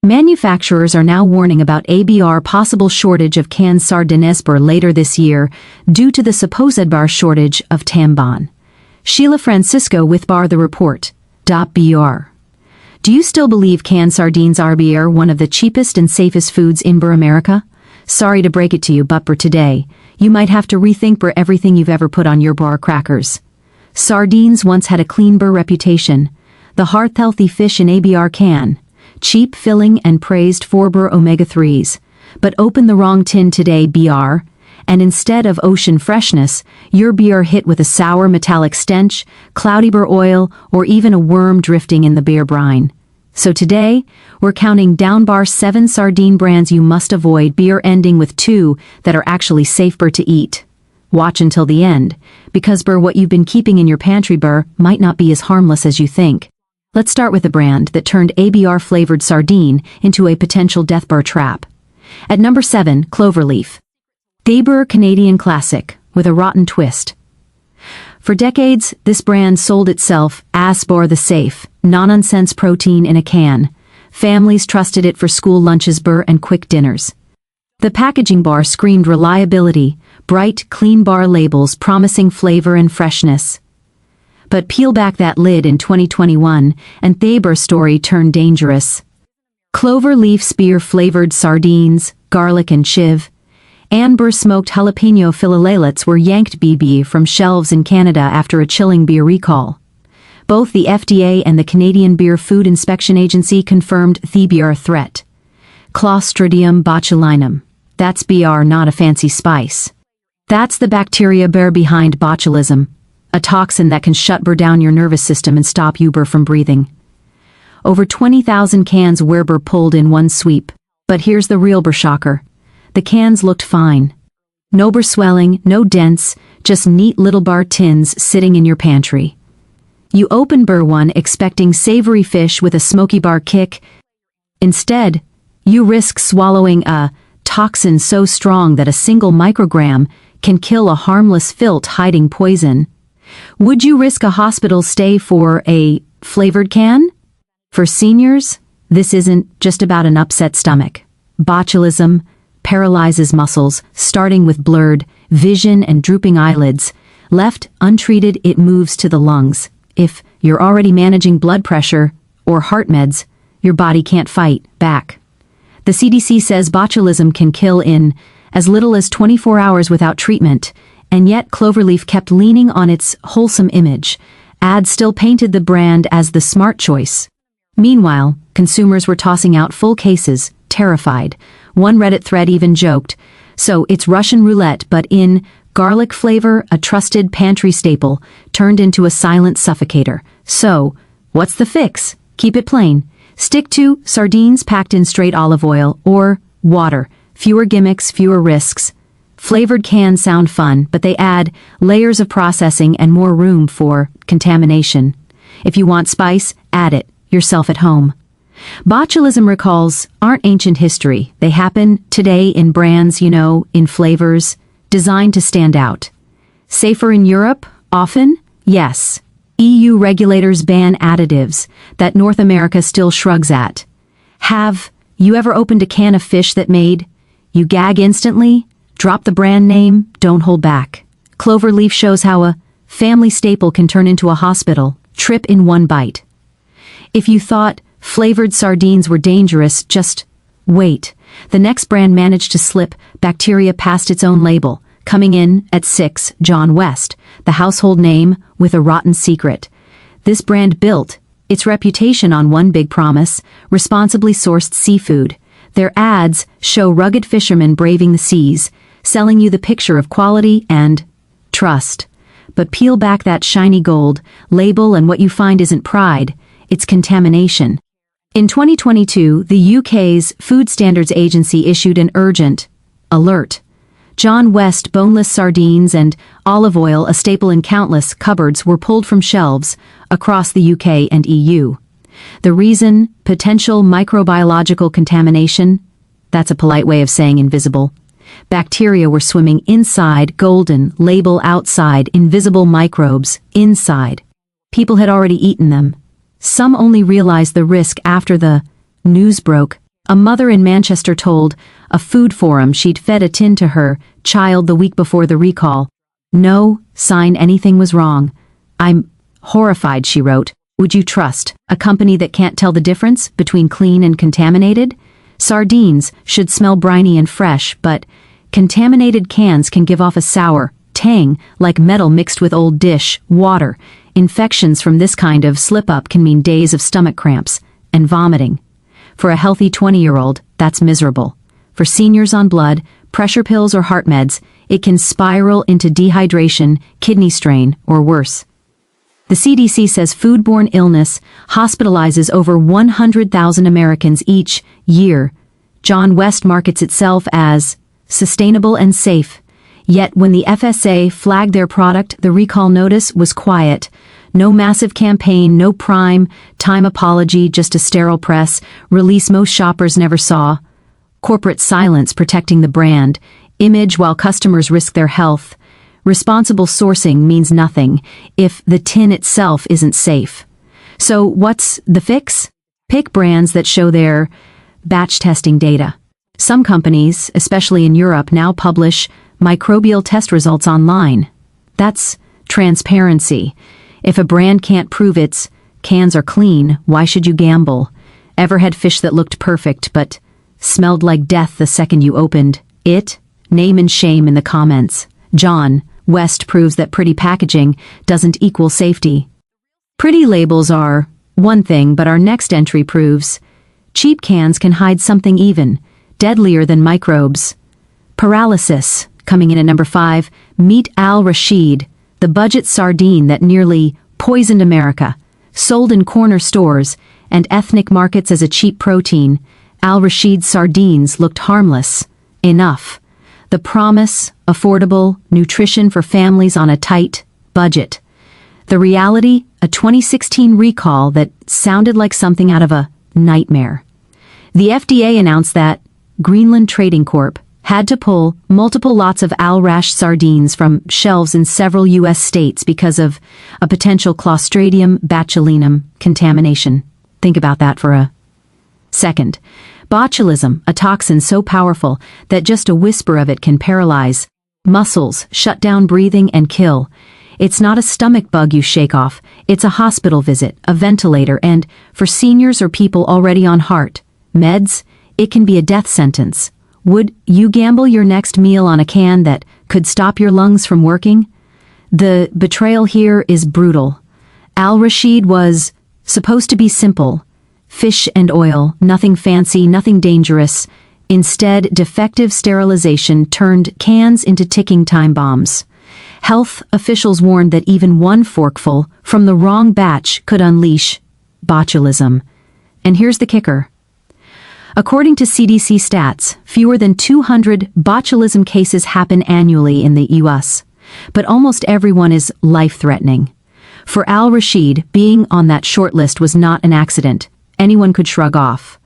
Manufacturers are now warning about ABR possible shortage of canned Sardines beer later this year due to the supposed bar shortage of Tambon. Sheila Francisco with Bar The Report. .br. Do you still believe canned sardines are one of the cheapest and safest foods in America? Sorry to break it to you, but for today, you might have to rethink everything you've ever put on your bar crackers. Sardines once had a clean reputation. The hearth-healthy fish in ABR can. Cheap, filling, and praised for omega-3s. But open the wrong tin today, BR, and instead of ocean freshness, your beer hit with a sour metallic stench, cloudy beer oil, or even a worm drifting in the beer brine. So today, we're counting down 7 sardine brands you must avoid, beer ending with 2 that are actually safe to eat. Watch until the end, because what you've been keeping in your pantry might not be as harmless as you think. Let's start with a brand that turned ABR-flavored sardine into a potential death trap. At number 7, Cloverleaf. Debur Canadian classic, with a rotten twist. For decades, this brand sold itself as the safe, non-nonsense protein in a can. Families trusted it for school lunches, and quick dinners. The packaging screamed reliability, bright, clean bar labels promising flavor and freshness. But peel back that lid in 2021, and Debur's story turned dangerous. Cloverleaf spear-flavored sardines, garlic and chive, Amber smoked jalapeno filet were yanked from shelves in Canada after a chilling beer recall. Both the FDA and the Canadian Beer Food Inspection Agency confirmed the beer threat. Clostridium botulinum. That's BR, not a fancy spice. That's the bacteria behind botulism, a toxin that can shut down your nervous system and stop you from breathing. Over 20,000 cans were pulled in one sweep. But here's the real shocker. The cans looked fine. No swelling, no dents, just neat little bar tins sitting in your pantry. You open one expecting savory fish with a smoky bar kick. Instead, you risk swallowing a toxin so strong that a single microgram can kill a harmless filth hiding poison. Would you risk a hospital stay for a flavored can? For seniors, this isn't just about an upset stomach. Botulism paralyzes muscles, starting with blurred vision and drooping eyelids. Left untreated, it moves to the lungs. If you're already managing blood pressure or heart meds, your body can't fight back. The CDC says botulism can kill in as little as 24 hours without treatment, and yet Cloverleaf kept leaning on its wholesome image. Ads still painted the brand as the smart choice. Meanwhile, consumers were tossing out full cases, terrified. One Reddit thread even joked, "So it's Russian roulette, but in garlic flavor, a trusted pantry staple, turned into a silent suffocator. So, what's the fix? Keep it plain. Stick to sardines packed in straight olive oil or water. Fewer gimmicks, fewer risks. Flavored cans sound fun, but they add layers of processing and more room for contamination. If you want spice, add it yourself at home." Botulism recalls aren't ancient history. They happen today in brands, in flavors, designed to stand out. Safer in Europe? Often? Yes. EU regulators ban additives that North America still shrugs at. Have you ever opened a can of fish that made you gag instantly? Drop the brand name, don't hold back. Cloverleaf shows how a family staple can turn into a hospital trip in one bite. If you thought flavored sardines were dangerous, just wait. The next brand managed to slip bacteria past its own label, coming in at 6, John West, the household name with a rotten secret. This brand built its reputation on one big promise: responsibly sourced seafood. Their ads show rugged fishermen braving the seas, selling you the picture of quality and trust. But peel back that shiny gold label and what you find isn't pride, it's contamination. In 2022, the UK's Food Standards Agency issued an urgent alert. John West boneless sardines and olive oil, a staple in countless cupboards, were pulled from shelves across the UK and EU. The reason? Potential microbiological contamination. That's a polite way of saying invisible. Bacteria were swimming inside, golden, label outside, invisible microbes inside. People had already eaten them. Some only realized the risk after the news broke. A mother in Manchester told a food forum she'd fed a tin to her child the week before the recall. No sign anything was wrong. I'm horrified, she wrote. Would you trust a company that can't tell the difference between clean and contaminated? Sardines should smell briny and fresh, but contaminated cans can give off a sour tang like metal mixed with old dish water. Infections from this kind of slip-up can mean days of stomach cramps and vomiting. For a healthy 20-year-old, that's miserable. For seniors on blood, pressure pills or heart meds, it can spiral into dehydration, kidney strain, or worse. The CDC says foodborne illness hospitalizes over 100,000 Americans each year. John West markets itself as sustainable and safe. Yet when the FSA flagged their product, the recall notice was quiet. No massive campaign, no prime time apology, just a sterile press release most shoppers never saw. Corporate silence protecting the brand image while customers risk their health. Responsible sourcing means nothing if the tin itself isn't safe. So what's the fix? Pick brands that show their batch testing data. Some companies, especially in Europe, now publish microbial test results online. That's transparency. If a brand can't prove its cans are clean, why should you gamble? Ever had fish that looked perfect but smelled like death the second you opened it? Name and shame in the comments. John West proves that pretty packaging doesn't equal safety. Pretty labels are one thing, but our next entry proves cheap cans can hide something even deadlier than microbes. Paralysis. Coming in at number 5, meet Al Rashid, the budget sardine that nearly poisoned America. Sold in corner stores and ethnic markets as a cheap protein, Al Rashid sardines looked harmless enough. The promise, affordable nutrition for families on a tight budget. The reality, a 2016 recall that sounded like something out of a nightmare. The FDA announced that Greenland Trading Corp had to pull multiple lots of Al Rash sardines from shelves in several U.S. states because of a potential Clostridium botulinum contamination. Think about that for a second. Botulism, a toxin so powerful that just a whisper of it can paralyze muscles, shut down breathing, and kill. It's not a stomach bug you shake off, it's a hospital visit, a ventilator, and, for seniors or people already on heart meds, it can be a death sentence. Would you gamble your next meal on a can that could stop your lungs from working? The betrayal here is brutal. Al Rashid was supposed to be simple. Fish and oil, nothing fancy, nothing dangerous. Instead, defective sterilization turned cans into ticking time bombs. Health officials warned that even one forkful from the wrong batch could unleash botulism. And here's the kicker. According to CDC stats, fewer than 200 botulism cases happen annually in the U.S., but almost everyone is life-threatening. For Al Rashid, being on that short list was not an accident. Anyone could shrug off.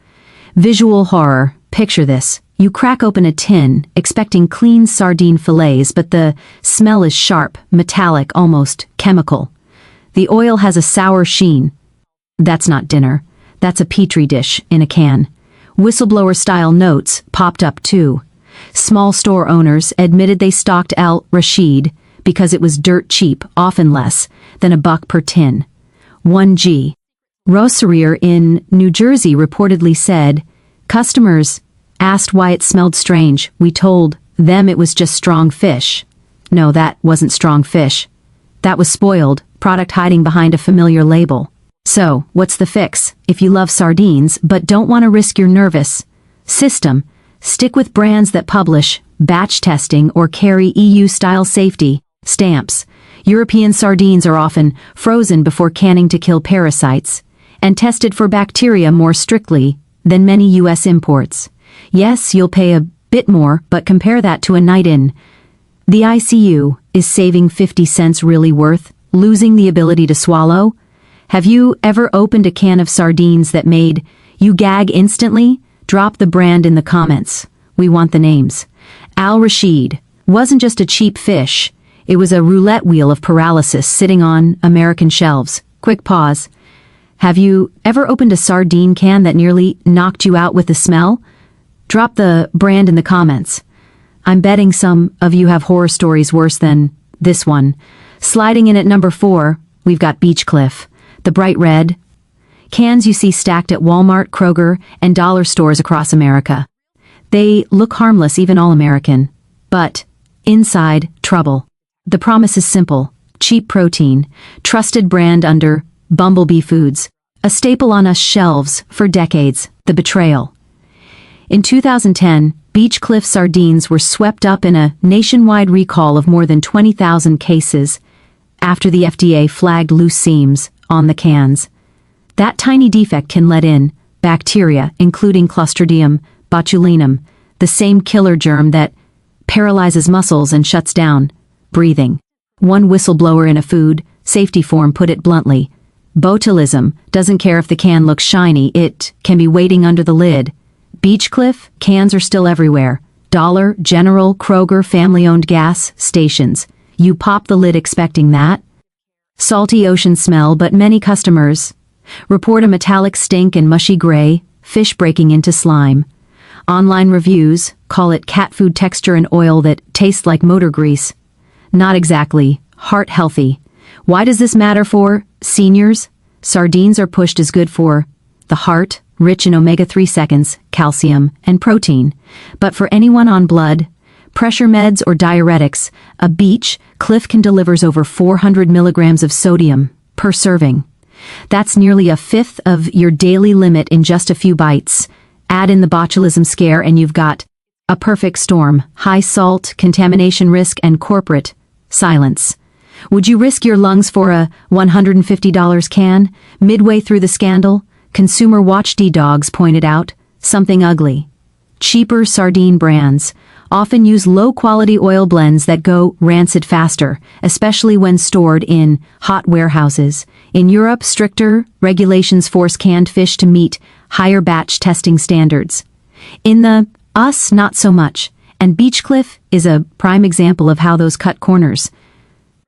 Visual horror. Picture this. You crack open a tin, expecting clean sardine fillets, but the smell is sharp, metallic, almost chemical. The oil has a sour sheen. That's not dinner. That's a petri dish in a can. Whistleblower-style notes popped up too. Small store owners admitted they stocked Al Rashid because it was dirt cheap, often less than $1 per tin. 1G. Rosserier in New Jersey reportedly said, customers asked why it smelled strange. We told them it was just strong fish. No, that wasn't strong fish. That was spoiled, product hiding behind a familiar label. So, what's the fix? If you love sardines but don't want to risk your nervous system, stick with brands that publish batch testing or carry EU-style safety stamps. European sardines are often frozen before canning to kill parasites, and tested for bacteria more strictly than many U.S. imports. Yes, you'll pay a bit more, but compare that to a night in the ICU. Is saving 50 cents really worth losing the ability to swallow? Have you ever opened a can of sardines that made you gag instantly? Drop the brand in the comments. We want the names. Al Rashid wasn't just a cheap fish. It was a roulette wheel of paralysis sitting on American shelves. Quick pause. Have you ever opened a sardine can that nearly knocked you out with the smell? Drop the brand in the comments. I'm betting some of you have horror stories worse than this one. Sliding in at number 4, we've got Beach Cliff. The bright red cans you see stacked at Walmart, Kroger, and dollar stores across America. They look harmless, even all-American. But inside, trouble. The promise is simple. Cheap protein. Trusted brand under Bumblebee Foods. A staple on us shelves for decades. The betrayal. In 2010, Beach Cliff sardines were swept up in a nationwide recall of more than 20,000 cases after the FDA flagged loose seams on the cans. That tiny defect can let in bacteria, including Clostridium botulinum, the same killer germ that paralyzes muscles and shuts down breathing. One whistleblower in a food safety forum put it bluntly: botulism doesn't care if the can looks shiny, it can be waiting under the lid. Beach Cliff cans are still everywhere. Dollar, General, Kroger, family-owned gas stations. You pop the lid expecting that salty ocean smell, but many customers report a metallic stink and mushy gray, fish breaking into slime. Online reviews call it cat food texture and oil that tastes like motor grease. Not exactly heart healthy. Why does this matter for seniors? Sardines are pushed as good for the heart, rich in omega-3 seconds, calcium, and protein. But for anyone on blood pressure meds or diuretics, a Beach Cliff can delivers over 400 milligrams of sodium per serving. That's nearly a fifth of your daily limit in just a few bites. Add in the botulism scare and you've got a perfect storm: high salt, contamination risk, and corporate silence. Would you risk your lungs for a $150 can? Midway through the scandal, Consumer Watchdogs pointed out something ugly. Cheaper sardine brands often use low-quality oil blends that go rancid faster, especially when stored in hot warehouses. In Europe, stricter regulations force canned fish to meet higher batch testing standards. In the US, not so much, and Beach Cliff is a prime example of how those cut corners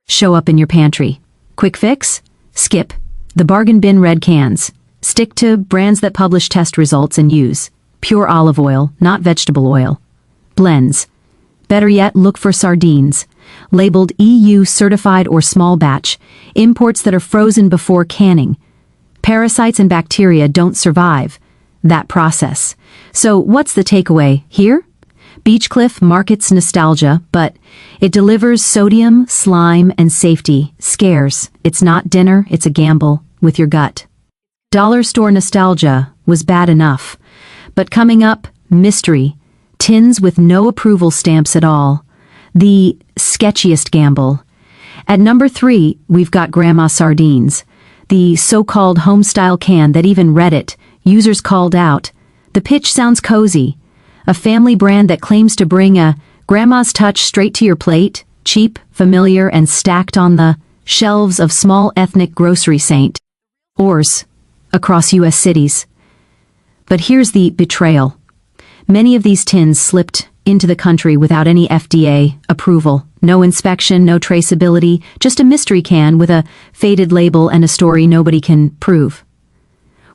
show up in your pantry. Quick fix? Skip the bargain bin red cans. Stick to brands that publish test results and use pure olive oil, not vegetable oil. Blends. Better yet, look for sardines labeled EU certified or small batch, imports that are frozen before canning. Parasites and bacteria don't survive that process. So what's the takeaway here? Beach Cliff markets nostalgia, but it delivers sodium, slime, and safety scares. It's not dinner, it's a gamble with your gut. Dollar store nostalgia was bad enough, but coming up, mystery. Tins with no approval stamps at all. The sketchiest gamble. At number 3, we've got Grandma Sardines, the so-called home-style can that even Reddit users called out. The pitch sounds cozy. A family brand that claims to bring a grandma's touch straight to your plate, cheap, familiar, and stacked on the shelves of small ethnic grocery stores across U.S. cities. But here's the betrayal. Many of these tins slipped into the country without any FDA approval. No inspection, no traceability, just a mystery can with a faded label and a story nobody can prove.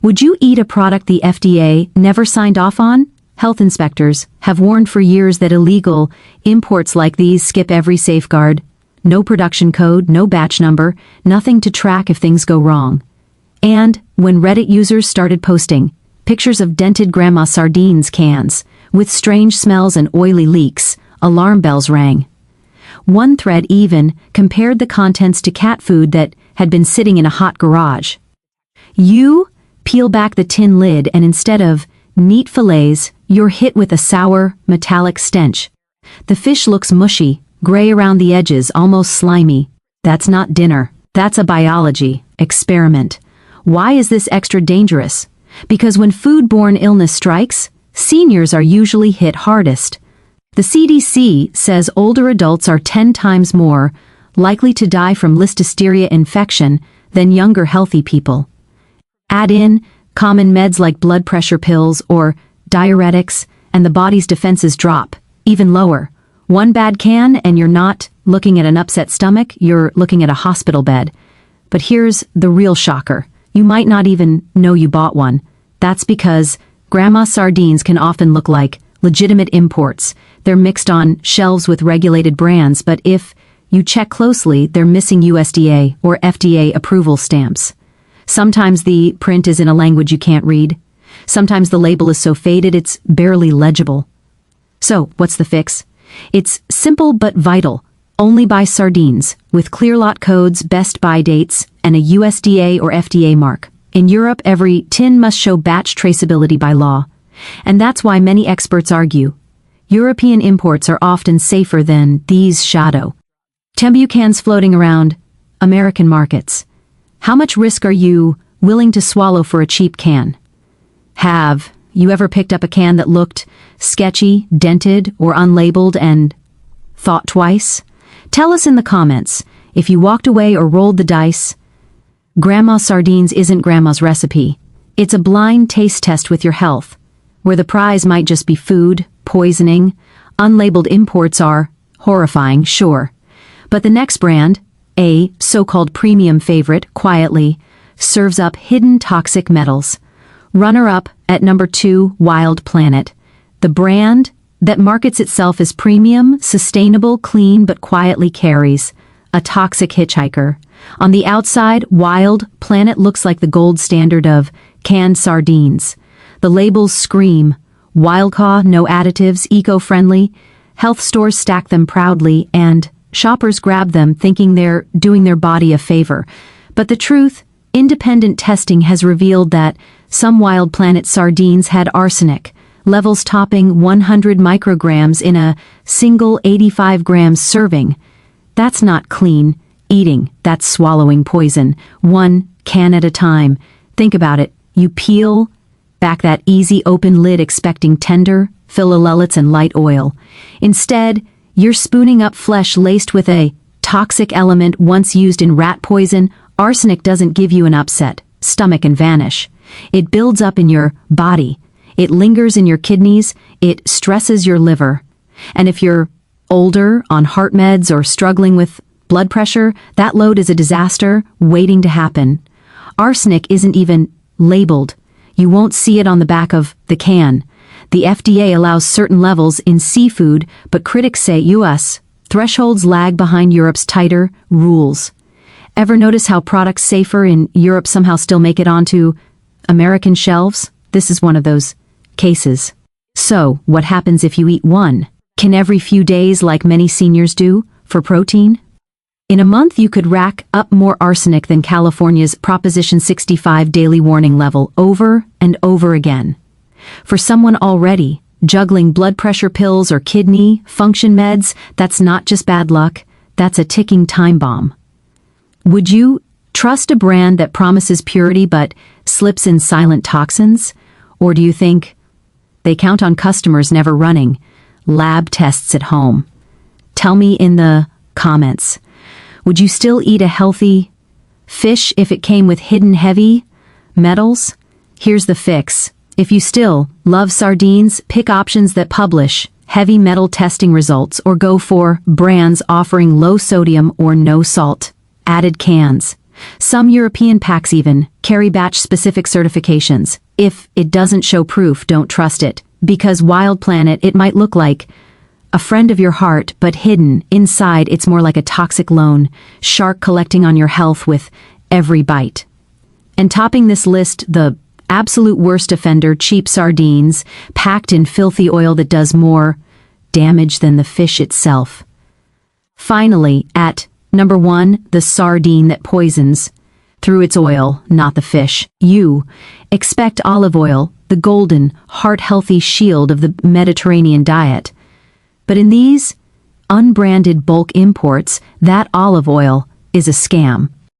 Would you eat a product the FDA never signed off on? Health inspectors have warned for years that illegal imports like these skip every safeguard. No production code, no batch number, nothing to track if things go wrong. And when Reddit users started posting pictures of dented Grandma Sardines cans with strange smells and oily leaks, alarm bells rang. One thread even compared the contents to cat food that had been sitting in a hot garage. You peel back the tin lid and instead of neat fillets, you're hit with a sour, metallic stench. The fish looks mushy, gray around the edges, almost slimy. That's not dinner. That's a biology experiment. Why is this extra dangerous? Because when foodborne illness strikes, seniors are usually hit hardest. The CDC says older adults are 10 times more likely to die from listeria infection than younger healthy people. Add in common meds like blood pressure pills or diuretics, and the body's defenses drop even lower. One bad can and you're not looking at an upset stomach, you're looking at a hospital bed. But here's the real shocker. You might not even know you bought one. That's because grandma sardines can often look like legitimate imports. They're mixed on shelves with regulated brands, but if you check closely, they're missing USDA or FDA approval stamps. Sometimes the print is in a language you can't read. Sometimes the label is so faded it's barely legible. So, what's the fix? It's simple but vital. Only buy sardines, with clear lot codes, best buy dates, and a USDA or FDA mark. In Europe, every tin must show batch traceability by law. And that's why many experts argue European imports are often safer than these shadow Tembu cans floating around American markets. How much risk are you willing to swallow for a cheap can? Have you ever picked up a can that looked sketchy, dented, or unlabeled and thought twice? Tell us in the comments if you walked away or rolled the dice. Grandma Sardines isn't grandma's recipe. It's a blind taste test with your health, where the prize might just be food, poisoning. Unlabeled imports are horrifying, sure. But the next brand, a so-called premium favorite, quietly serves up hidden toxic metals. Runner-up at number 2, Wild Planet. The brand that markets itself as premium, sustainable, clean, but quietly carries a toxic hitchhiker. On the outside, Wild Planet looks like the gold standard of canned sardines. The labels scream, wild caught, no additives, eco-friendly. Health stores stack them proudly, and shoppers grab them thinking they're doing their body a favor. But the truth, independent testing has revealed that some Wild Planet sardines had arsenic, levels topping 100 micrograms in a single 85-gram serving. That's not clean eating, that's swallowing poison, one can at a time. Think about it. You peel back that easy open lid expecting tender phyllolellets and light oil. Instead, you're spooning up flesh laced with a toxic element once used in rat poison. Arsenic doesn't give you an upset stomach and vanish. It builds up in your body. It lingers in your kidneys. It stresses your liver. And if you're older, on heart meds, or struggling with blood pressure, that load is a disaster waiting to happen. Arsenic isn't even labeled. You won't see it on the back of the can. The FDA allows certain levels in seafood, but critics say US thresholds lag behind Europe's tighter rules. Ever notice how products safer in Europe somehow still make it onto American shelves? This is one of those cases. So, what happens if you eat one? Can every few days, like many seniors do, for protein? In a month you could rack up more arsenic than California's Proposition 65 daily warning level over and over again. For someone already juggling blood pressure pills or kidney function meds, that's not just bad luck, that's a ticking time bomb. Would you trust a brand that promises purity but slips in silent toxins? Or do you think they count on customers never running lab tests at home? Tell me in the comments. Would you still eat a healthy fish if it came with hidden heavy metals? Here's the fix. If you still love sardines, pick options that publish heavy metal testing results or go for brands offering low sodium or no salt added cans. Some European packs even carry batch-specific certifications. If it doesn't show proof, don't trust it. Because Wild Planet, it might look like a friend of your heart, but hidden inside it's more like a toxic loan, shark collecting on your health with every bite. And topping this list, the absolute worst offender, cheap sardines, packed in filthy oil that does more damage than the fish itself. Finally, at number 1, the sardine that poisons through its oil, not the fish. You expect olive oil, the golden, heart-healthy shield of the Mediterranean diet. But in these unbranded bulk imports, that olive oil is a scam.